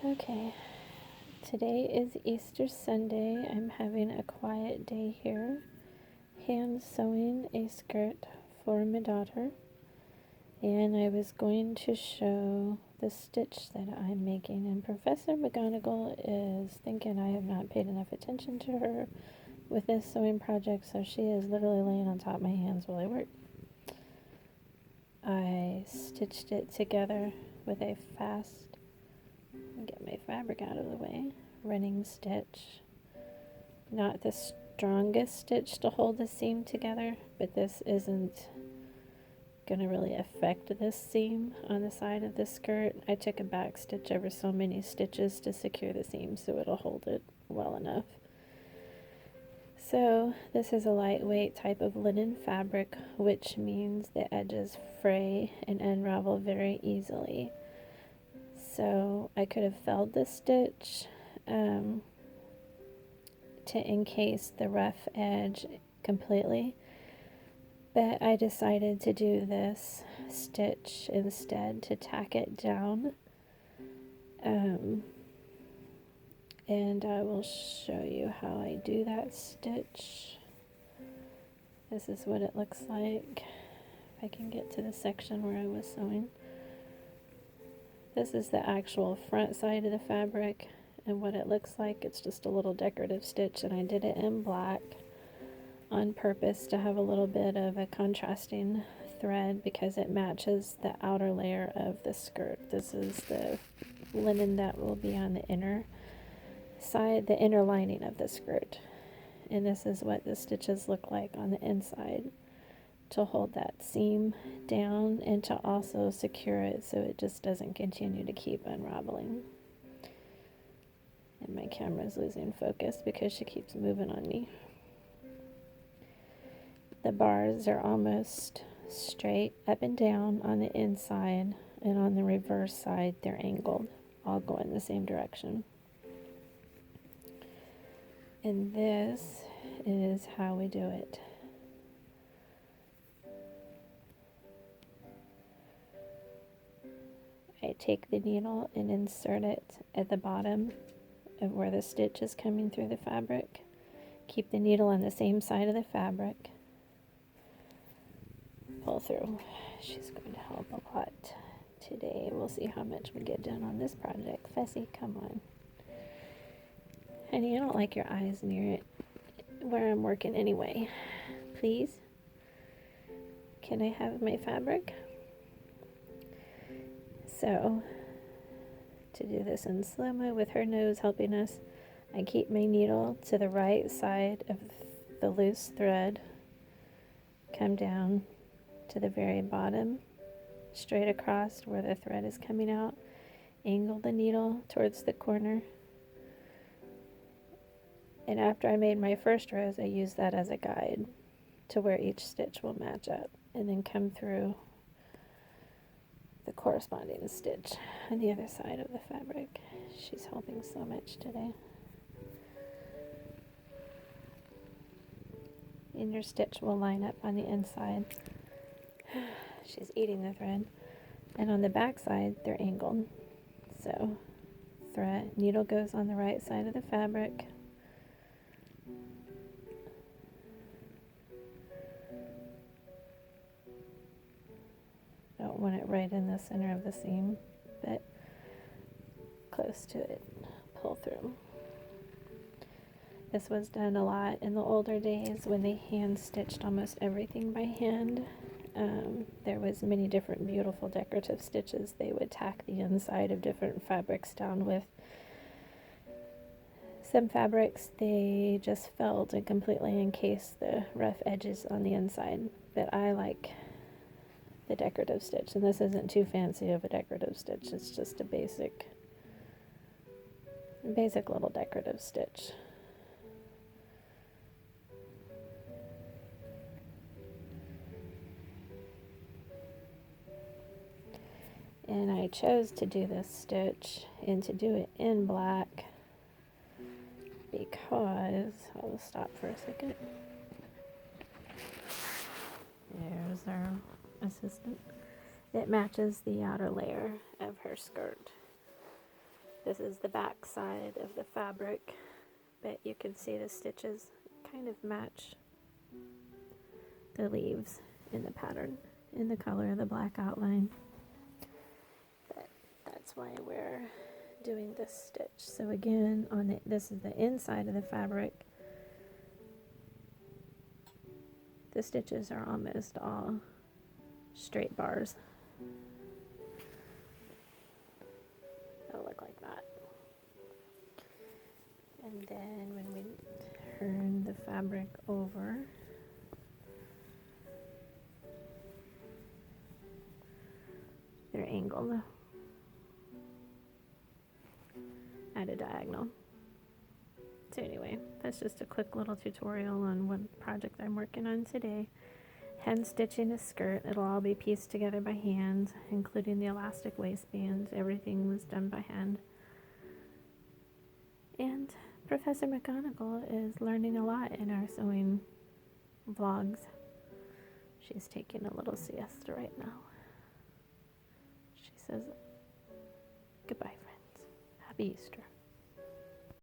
Okay, today is Easter Sunday. I'm having a quiet day here, hand sewing a skirt for my daughter, and I was going to show the stitch that I'm making. And Professor McGonagall is thinking I have not paid enough attention to her with this sewing project, so she is literally laying on top of my hands while I work. I stitched it together with a fast, get my fabric out of the way, running stitch. Not the strongest stitch to hold the seam together, but this isn't going to really affect this seam on the side of the skirt. I took a back stitch over so many stitches to secure the seam so it'll hold it well enough. So this is a lightweight type of linen fabric, which means the edges fray and unravel very easily. So I could have felled this stitch to encase the rough edge completely, but I decided to do this stitch instead to tack it down, and I will show you how I do that stitch. This is what it looks like. If I can get to the section where I was sewing. This is the actual front side of the fabric, and what it looks like, it's just a little decorative stitch, and I did it in black on purpose to have a little bit of a contrasting thread because it matches the outer layer of the skirt. This is the linen that will be on the inner side, the inner lining of the skirt, and this is what the stitches look like on the inside to hold that seam down and to also secure it so it just doesn't continue to keep unraveling. And my camera's losing focus because she keeps moving on me. The bars are almost straight up and down on the inside, and on the reverse side they're angled, all go in the same direction. And this is how we do it. I take the needle and insert it at the bottom of where the stitch is coming through the fabric. Keep the needle on the same side of the fabric. Pull through. She's going to help a lot today. We'll see how much we get done on this project. Fessy, come on. Honey, I don't like your eyes near it where I'm working anyway. Please? Can I have my fabric? So, to do this in slow-mo with her nose helping us, I keep my needle to the right side of the loose thread, come down to the very bottom, straight across where the thread is coming out, angle the needle towards the corner, and after I made my first rows, I use that as a guide to where each stitch will match up, and then come through the corresponding stitch on the other side of the fabric. She's helping so much today. And your stitch will line up on the inside. She's eating the thread. And on the back side, they're angled. So thread, needle goes on the right side of the fabric. Don't want it right in the center of the seam, but close to it. Pull through. This was done a lot in the older days when they hand stitched almost everything by hand. There was many different beautiful decorative stitches they would tack the inside of different fabrics down with. Some fabrics they just felled and completely encased the rough edges on the inside, but I like the decorative stitch, and this isn't too fancy of a decorative stitch. It's just a basic little decorative stitch. And I chose to do this stitch and to do it in black because, I'll stop for a second. There's our assistant. It matches the outer layer of her skirt. This is the back side of the fabric, but you can see the stitches kind of match the leaves in the pattern, in the color of the black outline. But that's why we're doing this stitch. So again, this is the inside of the fabric. The stitches are almost all straight bars. It'll look like that. And then when we turn the fabric over, they're angled at a diagonal. So anyway, that's just a quick little tutorial on what project I'm working on today. Hand stitching a skirt. It'll all be pieced together by hand, including the elastic waistband. Everything was done by hand. And Professor McGonagall is learning a lot in our sewing vlogs. She's taking a little siesta right now. She says, goodbye, friends. Happy Easter.